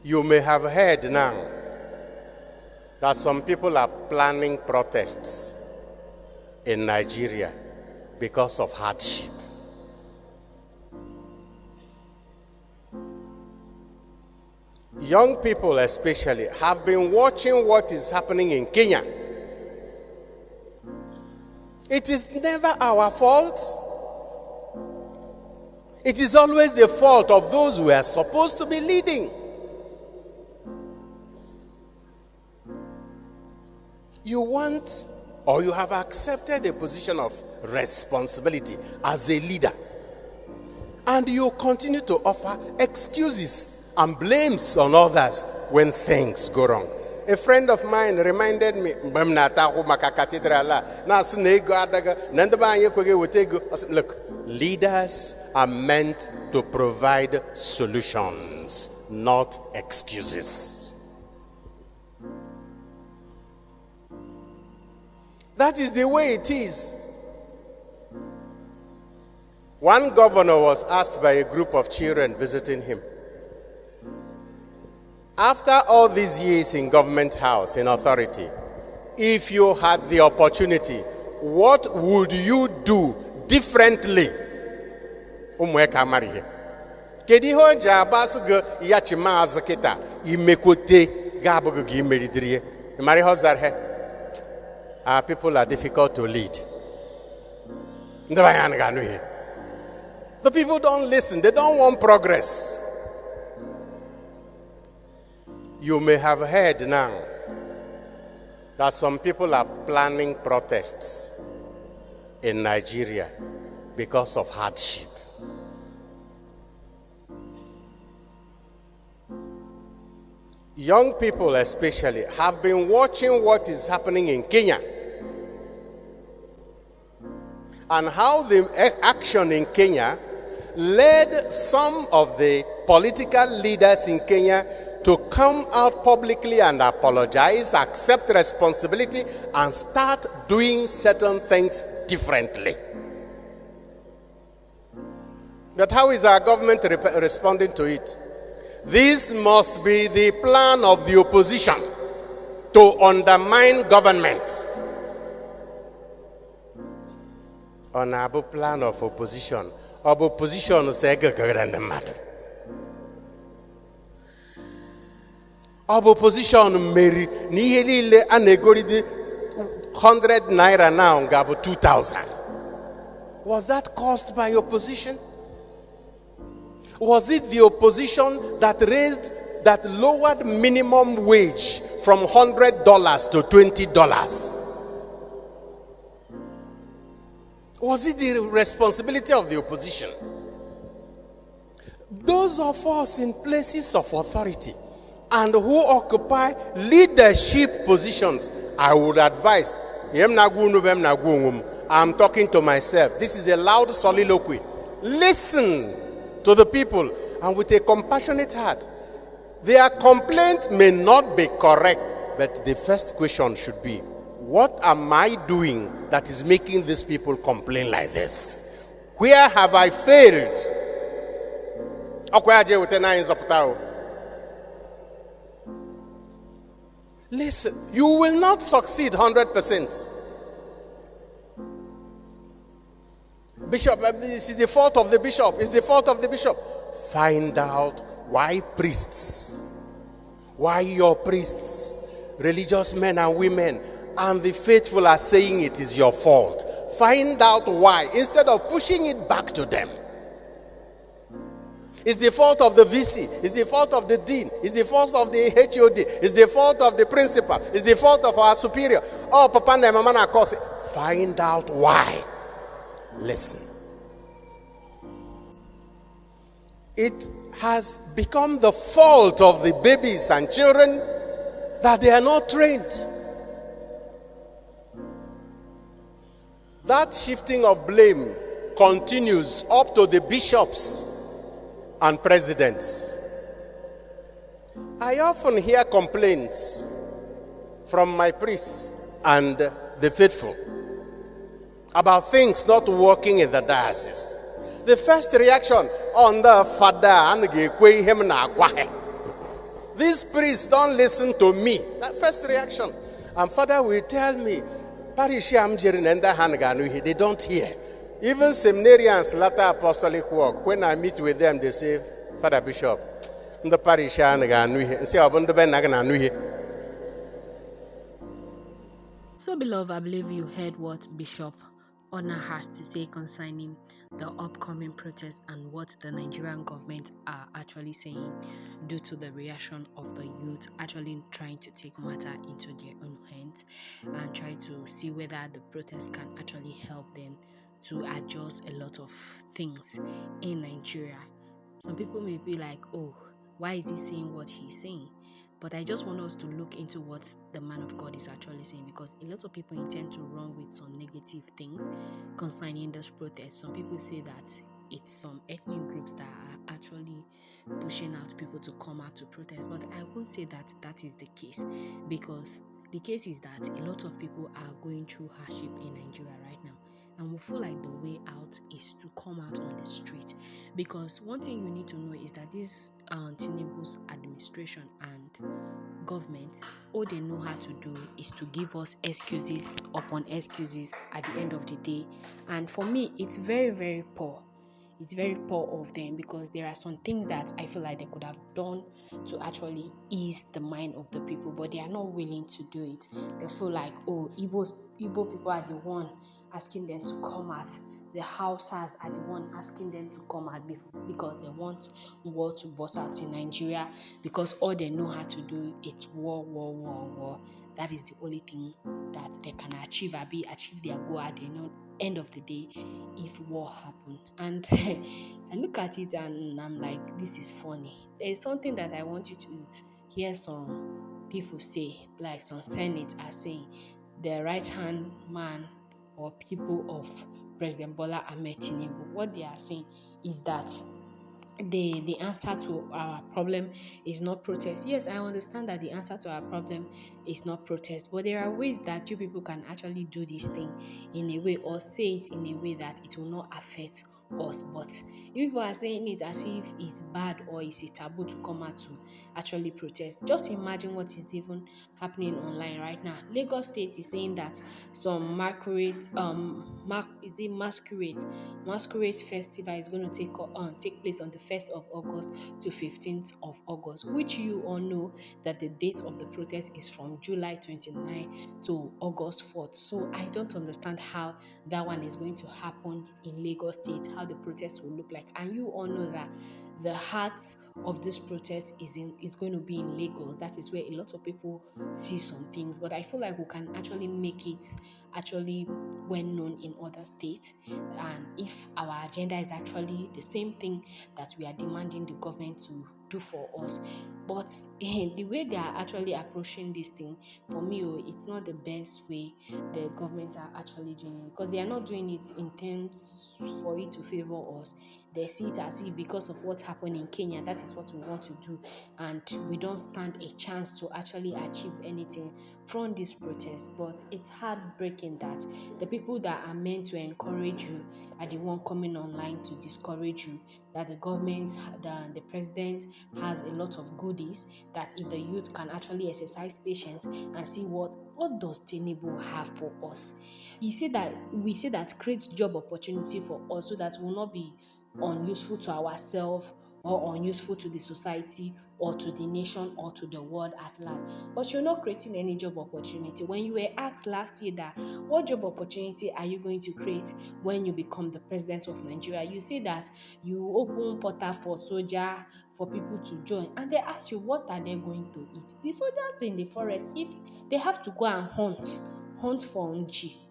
You may have heard now that some people are planning protests in Nigeria because of hardship. Young people especially have been watching what is happening in Kenya. It is never our fault. It is always the fault of those who are supposed to be leading. You want, or you have accepted a position of responsibility as a leader, and you continue to offer excuses and blames on others when things go wrong. A friend of mine reminded me, look, leaders are meant to provide solutions, not excuses. That is the way it is. One governor was asked by a group of children visiting him, after all these years in government house, in authority, if you had the opportunity, what would you do differently? Our people are difficult to lead. The people don't listen. They don't want progress. You may have heard now that some people are planning protests in Nigeria because of hardship. Young people especially have been watching what is happening in Kenya and how the action in Kenya led some of the political leaders in Kenya to come out publicly and apologize, accept responsibility, and start doing certain things differently. But how is our government responding to it? This must be the plan of the opposition to undermine government. On our plan of opposition, opposition say opposition Mary nihilile anegoridi 100 naira now gabo 2,000. Was that caused by opposition? Was it the opposition that lowered minimum wage from $100 to $20? Was it the responsibility of the opposition? Those of us in places of authority and who occupy leadership positions, I would advise, I'm talking to myself. This is a loud soliloquy. Listen to the people, and with a compassionate heart. Their complaint may not be correct, but the first question should be, what am I doing that is making these people complain like this? Where have I failed? Listen, you will not succeed 100%. Bishop, this is the fault of the bishop. It's the fault of the bishop. Find out why priests, why your priests, religious men and women, and the faithful are saying it is your fault. Find out why, instead of pushing it back to them. It's the fault of the VC. It's the fault of the dean. It's the fault of the HOD. It's the fault of the principal. It's the fault of our superior. Oh, Papa and Mama are causing. Find out why. Listen. It has become the fault of the babies and children that they are not trained. That shifting of blame continues up to the bishops and presidents. I often hear complaints from my priests and the faithful about things not working in the diocese. The first reaction on the father and These priests don't listen to me. That first reaction. And Father will tell me, parish they don't hear. Even seminarians, latter apostolic work, when I meet with them, they say, Father Bishop, the parish So, beloved, I believe you heard what Bishop ONAH has to say concerning the upcoming protests and what the Nigerian government are actually saying due to the reaction of the youth actually trying to take matter into their own hands and try to see whether the protests can actually help them to adjust a lot of things in Nigeria. Some people may be like, oh, why is he saying what he's saying? But I just want us to look into what the man of God is actually saying, because a lot of people intend to run with some negative things concerning this protest. Some people say that it's some ethnic groups that are actually pushing out people to come out to protest. But I won't say that that is the case, because the case is that a lot of people are going through hardship in Nigeria right now. And we feel like the way out is to come out on the street. Because one thing you need to know is that this Tinubu's administration and government, all they know how to do is to give us excuses upon excuses at the end of the day. And for me, it's very, very poor. It's very poor of them, because there are some things that I feel like they could have done to actually ease the mind of the people, but they are not willing to do it. They feel like, oh, Igbo people are the one asking them to come out. The Hausas are the one asking them to come out because they want war to burst out in Nigeria, because all they know how to do is war, war, war, war. That is the only thing that they can achieve their goal at the end of the day if war happened. And I look at it and I'm like, this is funny. There is something that I want you to hear some people say, like some Senate are saying, the right hand man or people of President Bola Ahmed Tinubu. What they are saying is that the answer to our problem is not protest. Yes, I understand that the answer to our problem is not protest, but there are ways that you people can actually do this thing in a way, or say it in a way that it will not affect us. But you people are saying it as if it's bad or it's a taboo to come out to actually protest. Just imagine what is even happening online right now. Lagos State is saying that some masquerade festival is going to take place on the 1st of August to 15th of August, which you all know that the date of the protest is from July 29 to August 4th. So I don't understand how that one is going to happen in Lagos State, how the protest will look like. And you all know that the heart of this protest is going to be in Lagos. That is where a lot of people see some things. But I feel like we can actually make it actually well known in other states. And if our agenda is actually the same thing that we are demanding the government to do for us, but the way they are actually approaching this thing, for me, it's not the best way the government are actually doing it, because they are not doing it intent for it to favor us. They see it as if because of what happened in Kenya, that is what we want to do, and we don't stand a chance to actually achieve anything from this protest. But it's heartbreaking that the people that are meant to encourage you are the one coming online to discourage you, that the government, the president has a lot of goodies, that if the youth can actually exercise patience and see what does Tinubu have for us. We say that create job opportunity for us so that we will not be unuseful to ourselves or unuseful to the society or to the nation or to the world at large. But you're not creating any job opportunity. When you were asked last year that what job opportunity are you going to create when you become the president of Nigeria, you say that you open portal for soldier for people to join, and they ask you what are they going to eat. The soldiers in the forest, if they have to go and hunt for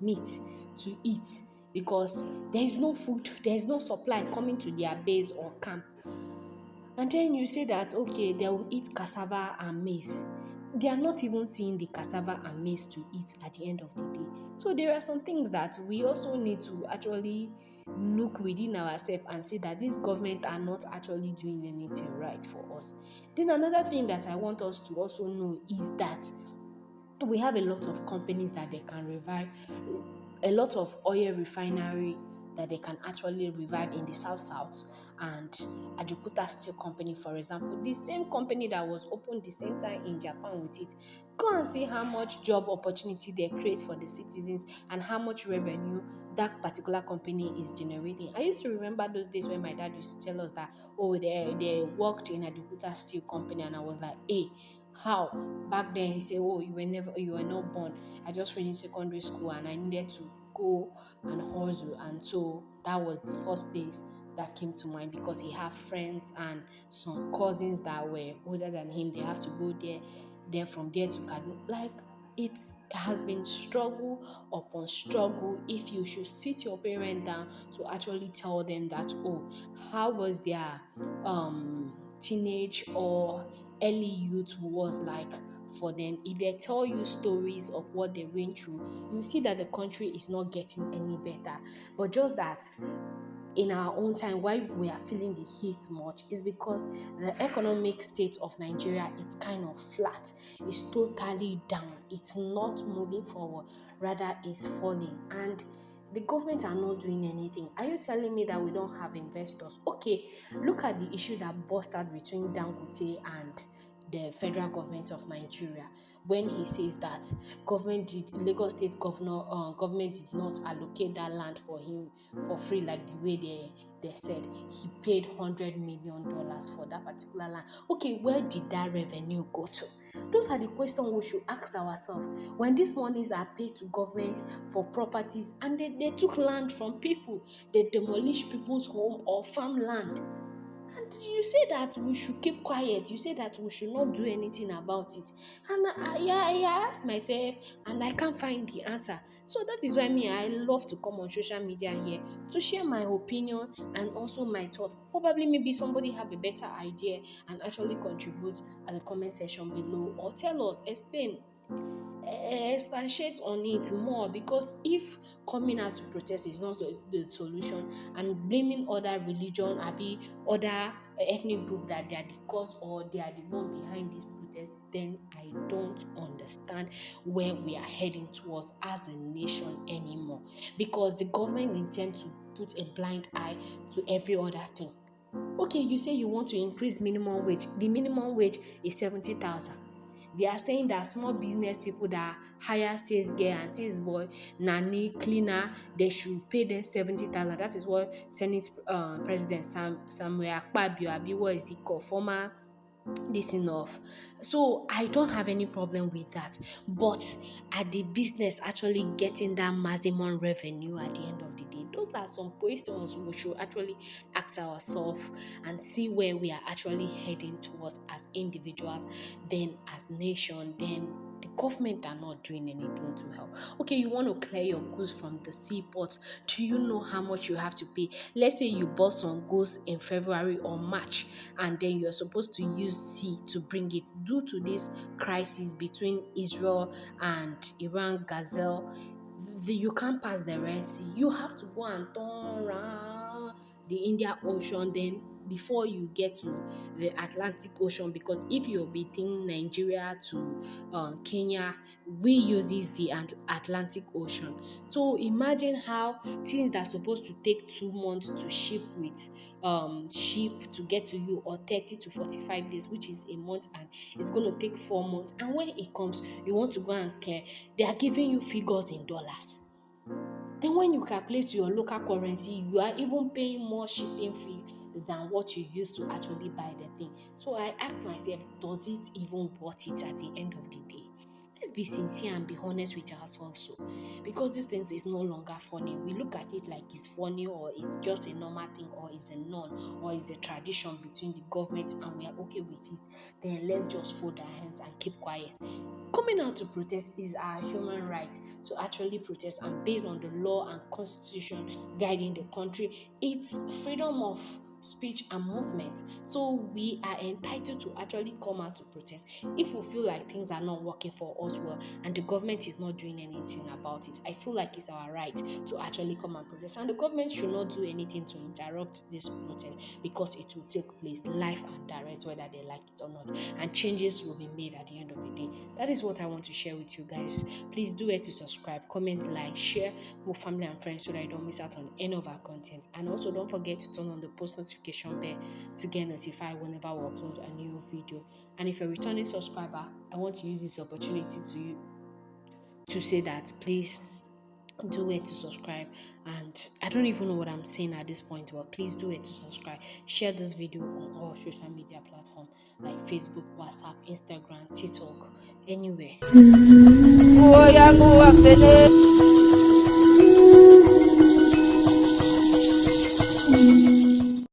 meat to eat, because there is no food, there is no supply coming to their base or camp. And then you say that, okay, they will eat cassava and maize. They are not even seeing the cassava and maize to eat at the end of the day. So there are some things that we also need to actually look within ourselves and see that this government are not actually doing anything right for us. Then another thing that I want us to also know is that we have a lot of companies that they can revive, a lot of oil refinery that they can actually revive in the South and Ajukuta Steel Company, for example, the same company that was opened the same time in Japan with it. Go and see how much job opportunity they create for the citizens and how much revenue that particular company is generating. I used to remember those days when my dad used to tell us that, oh, they worked in a Ajukuta Steel Company, and I was like, hey, how? Back then he said, oh, you were not born. I just finished secondary school and I needed to go and hustle, and so that was the first place that came to mind, because he had friends and some cousins that were older than him. They have to go there, then from there to Kaduna. Like, it has been struggle upon struggle. If you should sit your parent down to actually tell them that, oh, how was their teenage or early youth was like for them, if they tell you stories of what they went through, you see that the country is not getting any better. But just that in our own time, why we are feeling the heat much is because the economic state of Nigeria, it's kind of flat. It's totally down. It's not moving forward, rather it's falling. And the government are not doing anything. Are you telling me that we don't have investors? Okay, look at the issue that burst out between Dangote and the federal government of Nigeria, when he says that Lagos State government did not allocate that land for him for free, like the way they said. He paid $100 million for that particular land. Okay, where did that revenue go to? Those are the questions we should ask ourselves. When these monies are paid to government for properties and they took land from people, they demolished people's home or farmland, and you say that we should keep quiet. You say that we should not do anything about it. And I ask myself, and I can't find the answer. So that is why I love to come on social media here to share my opinion and also my thoughts. Probably maybe somebody have a better idea and actually contribute at the comment section below, or tell us, explain, expatiate on it more, because if coming out to protest is not the solution, and blaming other religion, abi other ethnic group that they are the cause or they are the one behind this protest, then I don't understand where we are heading towards as a nation anymore, because the government intends to put a blind eye to every other thing. Okay, you say you want to increase minimum wage. The minimum wage is 70,000. They are saying that small business people that hire sales girl and sales boy, nanny, cleaner, they should pay them 70,000. That is what Senate President Samuel Akpabio, abi what is it called, former this enough. So I don't have any problem with that. But are the business actually getting that maximum revenue at the end of the day? Those are some questions we should actually ask ourselves and see where we are actually heading towards as individuals, then as nation, then the government are not doing anything to help. Okay, you want to clear your goods from the seaport. Do you know how much you have to pay? Let's say you bought some goods in February or March, and then you're supposed to use sea to bring it. Due to this crisis between Israel and Iran, Gazelle, you can't pass the Red Sea. You have to go and turn around the Indian Ocean, then before you get to the Atlantic Ocean, because if you're between Nigeria to Kenya, we uses the Atlantic Ocean. So imagine how things that are supposed to take 2 months to ship with ship to get to you, or 30 to 45 days, which is a month, and it's going to take 4 months. And when it comes, you want to go and clear, they are giving you figures in dollars. Then when you calculate your local currency, you are even paying more shipping fee than what you used to actually buy the thing. So I ask myself, does it even worth it at the end of the day? Let's be sincere and be honest with ourselves. So, because this thing is no longer funny. We look at it like it's funny, or it's just a normal thing, or it's a norm, or it's a tradition between the government and we are okay with it. Then let's just fold our hands and keep quiet. Coming out to protest is our human right to actually protest, and based on the law and constitution guiding the country, it's freedom of speech and movement. So we are entitled to actually come out to protest if we feel like things are not working for us well and the government is not doing anything about it. I feel like it's our right to actually come and protest, and the government should not do anything to interrupt this protest because it will take place live and direct whether they like it or not, and changes will be made at the end of the day. That is what I want to share with you guys. Please do it to subscribe, comment, like, share with family and friends so that you don't miss out on any of our content. And also don't forget to turn on the post notification bell to get notified whenever we upload a new video. And if you're a returning subscriber, I want to use this opportunity to say that please do it to subscribe. And I don't even know what I'm saying at this point, but please do it to subscribe. Share this video on all social media platforms like Facebook, WhatsApp, Instagram, TikTok, anywhere.